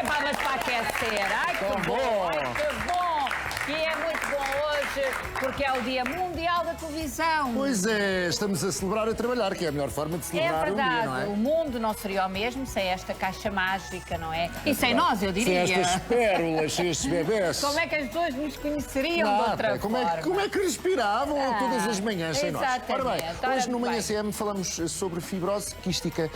batem palmas para aquecer. Ai, que bom, ai, que bom. E é muito bom hoje, porque é o Dia Mundial da Televisão. Pois é, estamos a celebrar a trabalhar, que é a melhor forma de celebrar um dia, não é? O mundo não seria o mesmo sem esta caixa mágica, não é? E sem nós, eu diria. Sem estas pérolas, sem estes bebés. Como é que as pessoas nos conheceriam de outra forma? Como é que respiravam todas as manhãs sem nós? Ora bem, hoje no Manhã CM falamos sobre fibrose quística.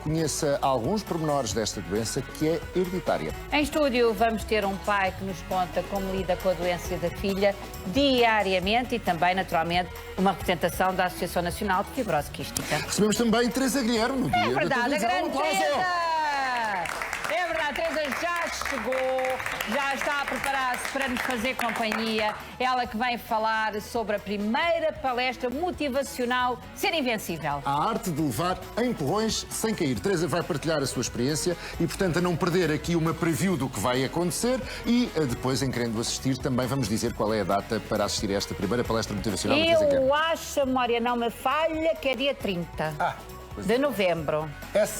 Conheça alguns pormenores desta doença que é hereditária. Em estúdio vamos ter um pai que nos conta como lida com a doença da filha diariamente e também, naturalmente, uma representação da Associação Nacional de Fibrose Quística. Recebemos também Teresa Guilherme no dia É verdade, da a televisão. grande Teresa! É verdade, a Teresa já chegou, já está a preparar-se para nos fazer companhia. Ela que vem falar sobre a primeira palestra motivacional Ser Invencível. A arte de levar empurrões sem cair. Teresa vai partilhar a sua experiência e, portanto, a não perder aqui uma preview do que vai acontecer e depois, em querendo assistir, também vamos dizer qual é a data para assistir a esta primeira palestra motivacional. Eu acho, a memória não me falha, que é dia 30. De novembro.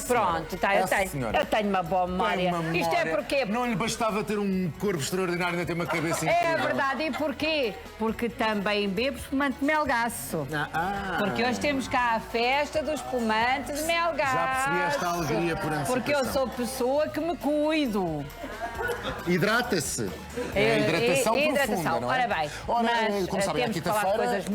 Pronto, tá, eu tenho uma boa memória. Isto é porque... Não lhe bastava ter um corpo extraordinário, ainda ter uma cabeça incrível. É verdade, e porquê? Porque também bebo espumante de melgaço. Porque hoje temos cá a festa do espumante de melgaço. Já percebi esta alegria por antecipação. Porque eu sou pessoa que me cuido. Hidrata-se. É a hidratação profunda, não é? Ora bem, mas como sabem, temos que falar de coisas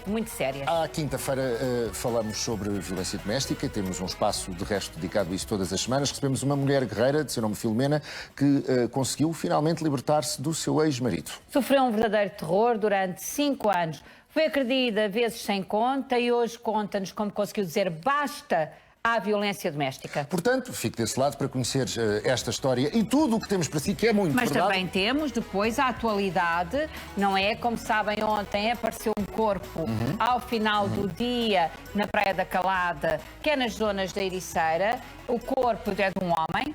muito sérias. À quinta-feira falamos sobre violência doméstica, temos um espaço de resto dedicado a isso todas as semanas. Recebemos uma mulher guerreira, de seu nome Filomena, que conseguiu finalmente libertar-se do seu ex-marido. Sofreu um verdadeiro terror durante 5 anos. Foi agredida vezes sem conta e hoje conta-nos como conseguiu dizer basta à violência doméstica. Portanto, fique desse lado para conhecer esta história e tudo o que temos para si, que é muito Mas verdade. Também temos depois a atualidade, não é? Como sabem, ontem apareceu um corpo ao final do dia na Praia da Calada, que é nas zonas da Ericeira. O corpo é de um homem.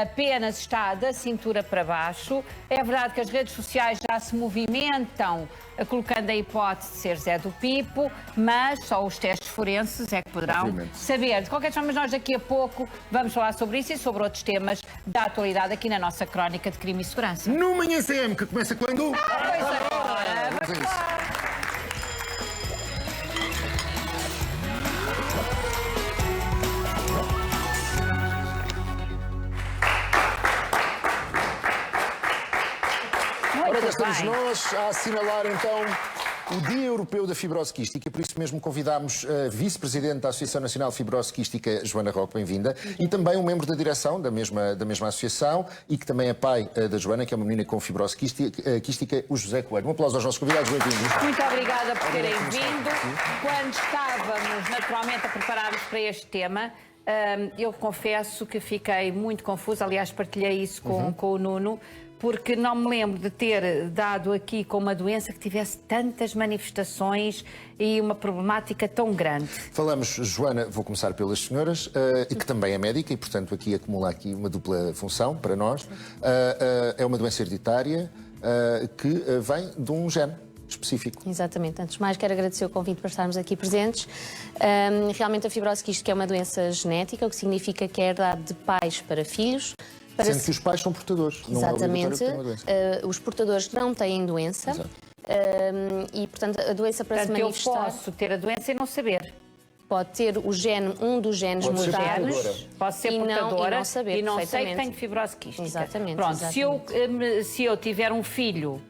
Apenas está da cintura para baixo. É verdade que as redes sociais já se movimentam colocando a hipótese de ser Zé do Pipo, mas só os testes forenses é que poderão saber. De qualquer forma, nós daqui a pouco vamos falar sobre isso e sobre outros temas da atualidade aqui na nossa crónica de crime e segurança. No Manhã CM, que começa quando? Pois agora, vamos a isso. Ora, estamos nós a assinalar então o Dia Europeu da Fibrose Quística, por isso mesmo convidámos a Vice-Presidente da Associação Nacional de Fibrose Quística, Joana Roque, bem-vinda, e também um membro da direção da mesma associação e que também é pai da Joana, que é uma menina com fibrose quística, o José Coelho. Um aplauso aos nossos convidados, bem-vindos. Muito obrigada por terem vindo. Quando estávamos naturalmente a preparar-nos para este tema, eu confesso que fiquei muito confusa, aliás partilhei isso com o Nuno, porque não me lembro de ter dado aqui com uma doença que tivesse tantas manifestações e uma problemática tão grande. Falamos, Joana, vou começar pelas senhoras, que também é médica e, portanto, aqui acumula uma dupla função para nós. É uma doença hereditária que vem de um gene específico. Exatamente. Antes de mais, quero agradecer o convite para estarmos aqui presentes. Realmente a fibrose quística é uma doença genética, o que significa que é herdada de pais para filhos. Sendo que os pais são portadores. Exatamente. Não é obrigatório ter uma doença. Os portadores não têm doença. E, portanto, a doença para se manifestar... eu posso ter a doença e não saber. Pode ter o gene, um dos genes mudados. Posso ser portadora e não saber, e não sei que tenho fibrose quística. Exatamente. Pronto, exatamente. Se eu tiver um filho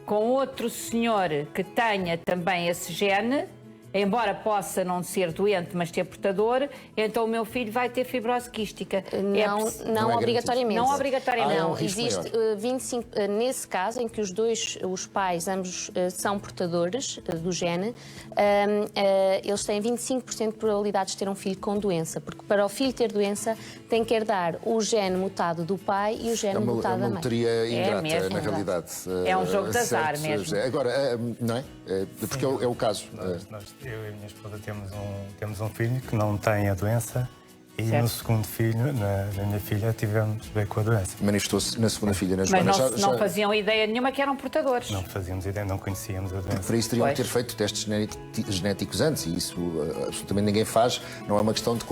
com outro senhor que tenha também esse gene, embora possa não ser doente, mas ter portador, então o meu filho vai ter fibrose quística. Não obrigatoriamente. Não obrigatoriamente. Não, existe 25, nesse caso em que os pais, ambos são portadores do gene, eles têm 25% de probabilidade de ter um filho com doença, porque para o filho ter doença tem que herdar o gene mutado do pai e o gene mutado da mãe. É uma loteria ingrata, mesmo, na realidade. É um jogo de azar mesmo. Agora, não é? Porque é o caso. Eu e a minha esposa temos um filho que não tem a doença E certo. no segundo filho, na minha filha, tivemos bem com a doença. Manifestou-se na segunda filha, na Mas Joana. não faziam ideia nenhuma que eram portadores. Não fazíamos ideia, não conhecíamos a doença. Para isso teriam Pois. ter feito testes genéticos antes, e isso absolutamente ninguém faz. Não é uma questão de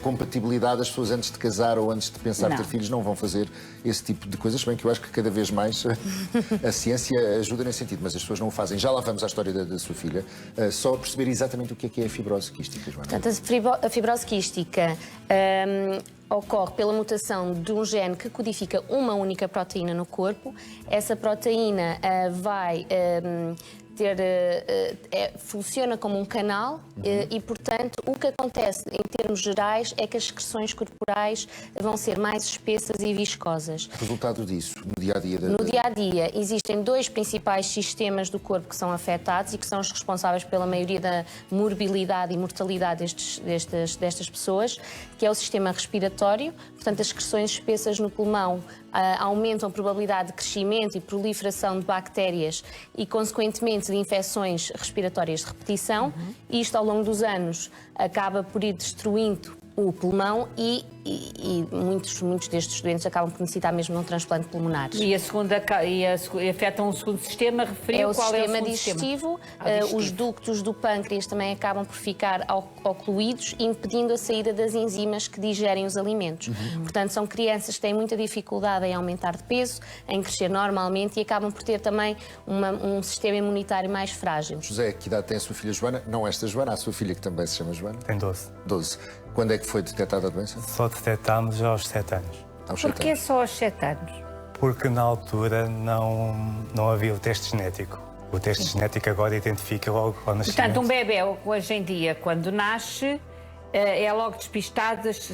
compatibilidade. As pessoas antes de casar ou antes de pensar Não. ter filhos não vão fazer esse tipo de coisas, bem que eu acho que cada vez mais a ciência ajuda nesse sentido, mas as pessoas não o fazem. Já lá vamos à história da sua filha, só perceber exatamente o que é a fibrose quística, Joana. Portanto, a fibrose quística ocorre pela mutação de um gene que codifica uma única proteína no corpo. Essa proteína vai funciona como um canal e, portanto, o que acontece em termos gerais é que as secreções corporais vão ser mais espessas e viscosas. Resultado disso, no dia-a-dia... No dia-a-dia, existem dois principais sistemas do corpo que são afetados e que são os responsáveis pela maioria da morbilidade e mortalidade destas pessoas, que é o sistema respiratório. Portanto, as secreções espessas no pulmão aumentam a probabilidade de crescimento e proliferação de bactérias e, consequentemente, de infecções respiratórias de repetição. Isto, ao longo dos anos, acaba por ir destruindo o pulmão e muitos destes doentes acabam por necessitar mesmo de um transplante pulunar. E afetam o segundo sistema, referiu É o qual sistema é o segundo digestivo. digestivo. Os ductos do pâncreas também acabam por ficar ocluídos, impedindo a saída das enzimas que digerem os alimentos. Portanto, são crianças que têm muita dificuldade em aumentar de peso, em crescer normalmente e acabam por ter também um sistema imunitário mais frágil. José, que idade tem a sua filha Joana? Não esta Joana, a sua filha que também se chama Joana? Tem 12. 12. Quando é que foi detectada a doença? Só detectámos aos 7 anos. Aos 7 Porquê anos. só aos 7 anos? Porque na altura não havia o teste genético. O teste genético agora identifica logo ao nascimento. Portanto, um bebê hoje em dia, quando nasce,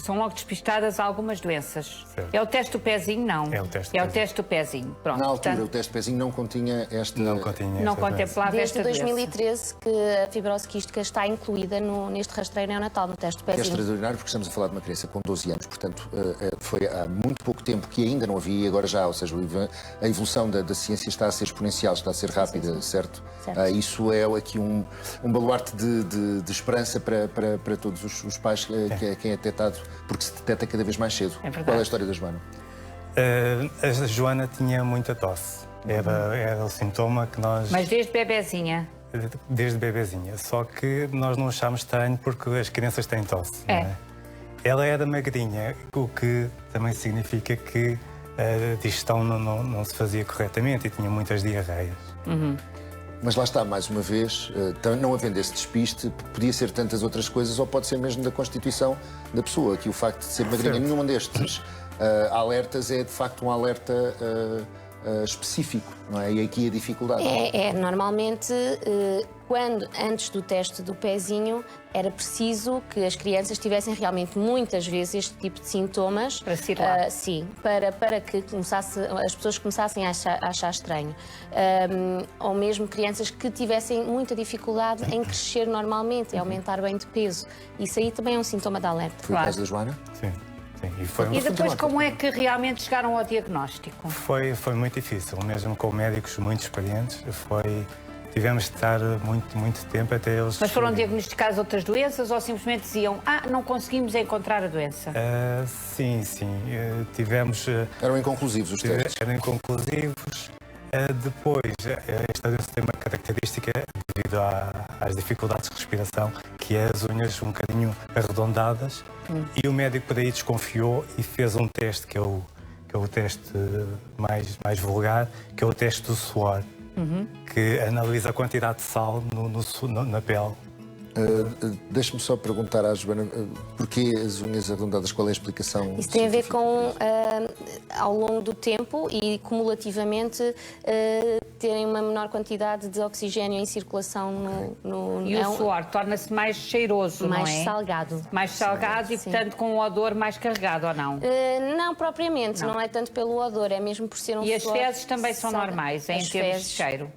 são logo despistadas algumas doenças. Certo. É o teste do pezinho, não? É o teste do É o pezinho. teste do pezinho. Pronto, Na altura, portanto, o teste de pezinho não continha esta... Não continha não esta doença. contemplava Desde esta doença. 2013 que a fibrose quística está incluída neste rastreio neonatal, no teste do Que é pezinho. extraordinário porque estamos a falar de uma criança com 12 anos, portanto foi há muito pouco tempo que ainda não havia e agora já, ou seja, a evolução da ciência está a ser exponencial, está a ser rápida, certo? Certo. Isso é aqui um baluarte de esperança para todos os pais, quem é detectado, porque se detecta cada vez mais cedo. É verdade. Qual é a história da Joana? A Joana tinha muita tosse. Era o sintoma que nós... Mas desde bebezinha. Desde bebezinha. Só que nós não achámos estranho porque as crianças têm tosse. É. Não é? Ela era magrinha, o que também significa que a digestão não se fazia corretamente e tinha muitas diarreias. Mas lá está, mais uma vez, não havendo esse despiste, podia ser tantas outras coisas ou pode ser mesmo da constituição da pessoa, que o facto de ser magrinha, Certo. nenhum destes alertas é de facto um alerta específico, não é? E aqui a dificuldade. Normalmente, antes do teste do pezinho, era preciso que as crianças tivessem realmente muitas vezes este tipo de sintomas. Para se ir lá. Sim, para que as pessoas começassem a achar estranho. Ou mesmo crianças que tivessem muita dificuldade em crescer normalmente, em aumentar bem de peso. Isso aí também é um sintoma de alerta. Foi o caso da Joana? Sim. E foi, E depois, como é que realmente chegaram ao diagnóstico? foi muito difícil, mesmo com médicos muito experientes. Tivemos de estar muito tempo até eles... Mas foram diagnosticadas outras doenças ou simplesmente diziam não conseguimos encontrar a doença? Sim. Tivemos... Eram inconclusivos os testes. Eram inconclusivos. Depois, esta doença tem uma característica devido às dificuldades de respiração, que é as unhas um bocadinho arredondadas. E o médico por aí desconfiou e fez um teste que é o teste mais vulgar, que é o teste do suor, que analisa a quantidade de sal na pele. Deixe-me só perguntar à Joana porquê as unhas arredondadas, qual é a explicação? Isso tem a ver científica? com, ao longo do tempo e cumulativamente, terem uma menor quantidade de oxigênio em circulação no E o suor torna-se mais cheiroso, mais não é? salgado. Mais salgado e, Sim. portanto, com um odor mais carregado, ou não? Não propriamente, não é tanto pelo odor, é mesmo por ser um E as suor fezes também são salgado. normais, em As termos de fezes cheiro?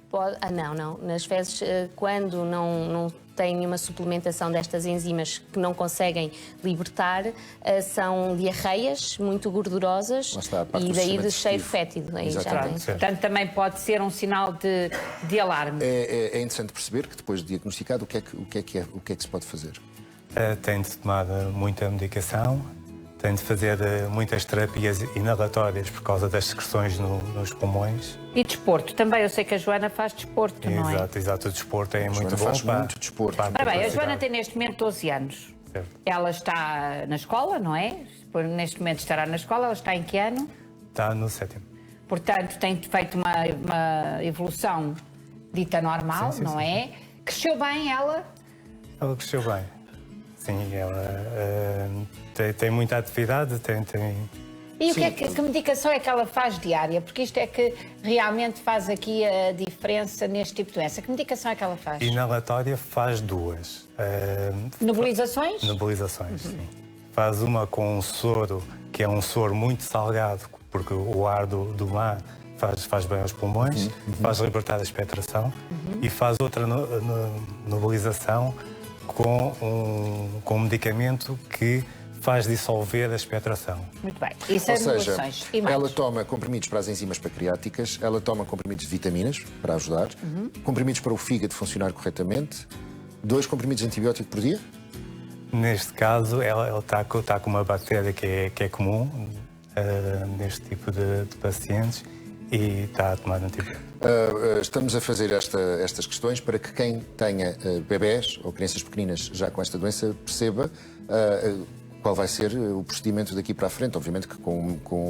Não. Nas fezes, quando não têm nenhuma suplementação destas enzimas que não conseguem libertar, são diarreias muito gordurosas Lá está, a parte e do daí sistema de cheiro digestivo. fétido. Aí já Exatamente. tem. Portanto, também pode ser um sinal de alarme. É interessante perceber que depois de diagnosticado o que é que se pode fazer? tem de tomar muita medicação, tem de fazer muitas terapias inalatórias por causa das secreções nos pulmões. E desporto? Também eu sei que a Joana faz desporto, não é? Exato. O desporto é muito bom. Faz muito desporto. Ora bem, a Joana tem neste momento 12 anos. Certo. Ela está na escola, não é? Neste momento estará na escola. Ela está em que ano? Está no 7º. Portanto, tem feito uma evolução dita normal, não é? Cresceu bem ela? Ela cresceu bem. Sim, ela tem muita atividade, tem... E o que medicação é que ela faz diária? Porque isto é que realmente faz aqui a diferença neste tipo de doença. Que medicação é que ela faz? Inalatória faz 2. Nebulizações? Nebulizações, sim. Faz uma com um soro, que é um soro muito salgado, porque o ar do mar faz bem aos pulmões, faz libertar a expectoração, e faz outra nebulização com um medicamento que faz dissolver a expectoração. Muito bem. Isso é Ou seja, nebulizações. E mais? ela toma comprimidos para as enzimas pancreáticas, ela toma comprimidos de vitaminas para ajudar, comprimidos para o fígado funcionar corretamente, 2 comprimidos de antibiótico por dia? Neste caso, ela está com uma bactéria que é comum neste tipo de pacientes e está a tomar antibiótico. Estamos a fazer estas questões para que quem tenha bebés ou crianças pequeninas já com esta doença perceba qual vai ser o procedimento daqui para a frente, obviamente que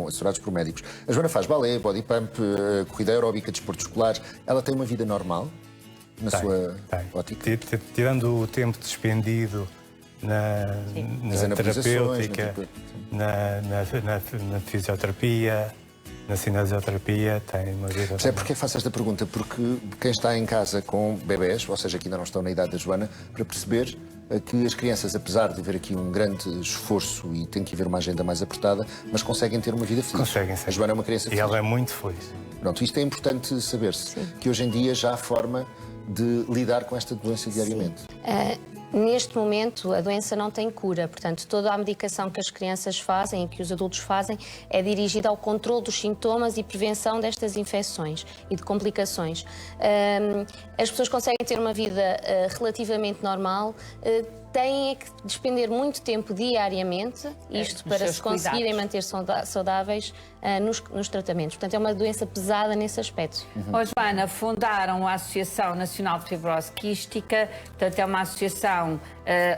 assessorados por médicos. A Joana faz balé, body pump, corrida aeróbica, desporto escolar. Ela tem uma vida normal, na sua ótica? Tirando o tempo despendido na terapêutica, na fisioterapia, na cinesioterapia, tem uma vida... Percebe porque faço esta pergunta? Porque quem está em casa com bebés, ou seja, que ainda não estão na idade da Joana, para perceber que as crianças, apesar de haver aqui um grande esforço e tem que haver uma agenda mais apertada, mas conseguem ter uma vida feliz. Conseguem ser. A Joana é uma criança feliz. E ela é muito feliz. Pronto, isto é importante saber-se, que hoje em dia já há forma de lidar com esta doença diariamente. Neste momento, a doença não tem cura, portanto, toda a medicação que as crianças fazem e que os adultos fazem é dirigida ao controle dos sintomas e prevenção destas infecções e de complicações. As pessoas conseguem ter uma vida relativamente normal, têm que despender muito tempo diariamente, isto para se conseguirem manter saudáveis nos tratamentos. Portanto, é uma doença pesada nesse aspecto. Joana, fundaram a Associação Nacional de Fibrose Quística, portanto é uma associação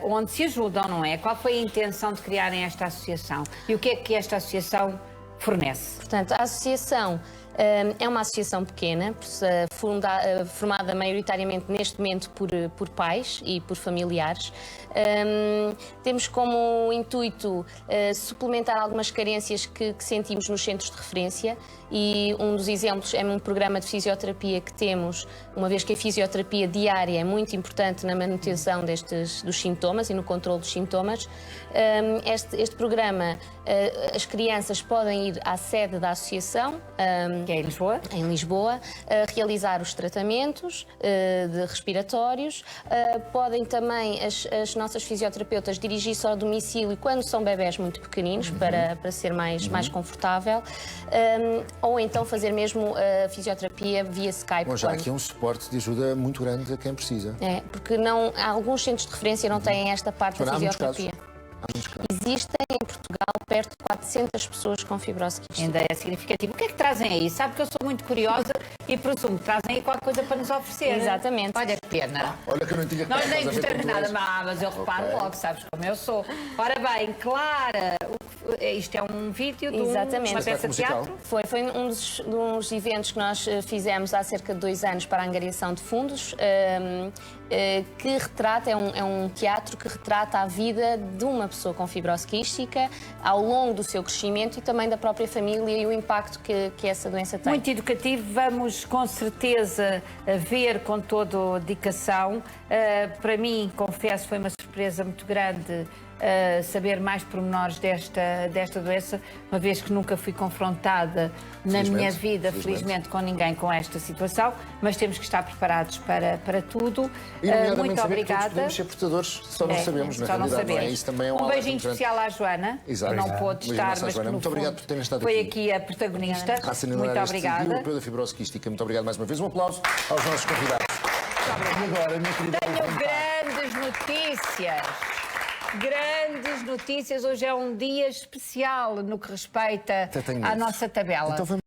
onde se ajudam, não é? Qual foi a intenção de criarem esta associação? E o que é que esta associação fornece? Portanto, a associação é uma associação pequena, formada maioritariamente neste momento por pais e por familiares. Temos como intuito suplementar algumas carências que sentimos nos centros de referência e um dos exemplos é um programa de fisioterapia que temos, uma vez que a fisioterapia diária é muito importante na manutenção dos sintomas e no controle dos sintomas. Este programa, as crianças podem ir à sede da associação, que é em Lisboa, realizar os tratamentos de respiratórios. Podem também as nossas fisioterapeutas dirigir-se ao domicílio quando são bebés muito pequeninos, para ser mais confortável, ou então fazer mesmo a fisioterapia via Skype. Bom, já há aqui um suporte de ajuda muito grande a quem precisa. Porque alguns centros de referência não têm esta parte da fisioterapia. Existem em Portugal perto de 400 pessoas com fibrose quística. Ainda é significativo. O que é que trazem aí? Sabe que eu sou muito curiosa e presumo que trazem aí qualquer coisa para nos oferecer. Exatamente. Olha que pena. Olha que eu não tinha Nós nem gostamos nada, mais. mas eu reparo logo, sabes como eu sou. Ora bem, Clara, isto é um vídeo de uma peça de teatro? Foi um dos eventos que nós fizemos há cerca de 2 anos para a angariação de fundos, que retrata, é um teatro que retrata a vida de uma pessoa com fibrose quística ao longo do seu crescimento e também da própria família e o impacto que essa doença tem. Muito educativo, vamos com certeza ver com toda a dedicação. Para mim, confesso, foi uma surpresa muito grande saber mais pormenores desta doença, uma vez que nunca fui confrontada na minha vida, felizmente, com ninguém com esta situação, mas temos que estar preparados para tudo. Muito obrigada. Podemos ser portadores, só não sabemos, na realidade. Não é? Isso também é um beijinho especial à Joana, que não pôde estar, mas que muito obrigado por terem estado foi aqui a protagonista. Muito obrigada. Europeu da Fibrose Quística. Muito obrigado mais uma vez. Um aplauso aos nossos convidados. E agora, minha querida... Tenho grandes notícias. Grandes notícias. Hoje é um dia especial no que respeita Até tenho à medo. nossa tabela. Então vamos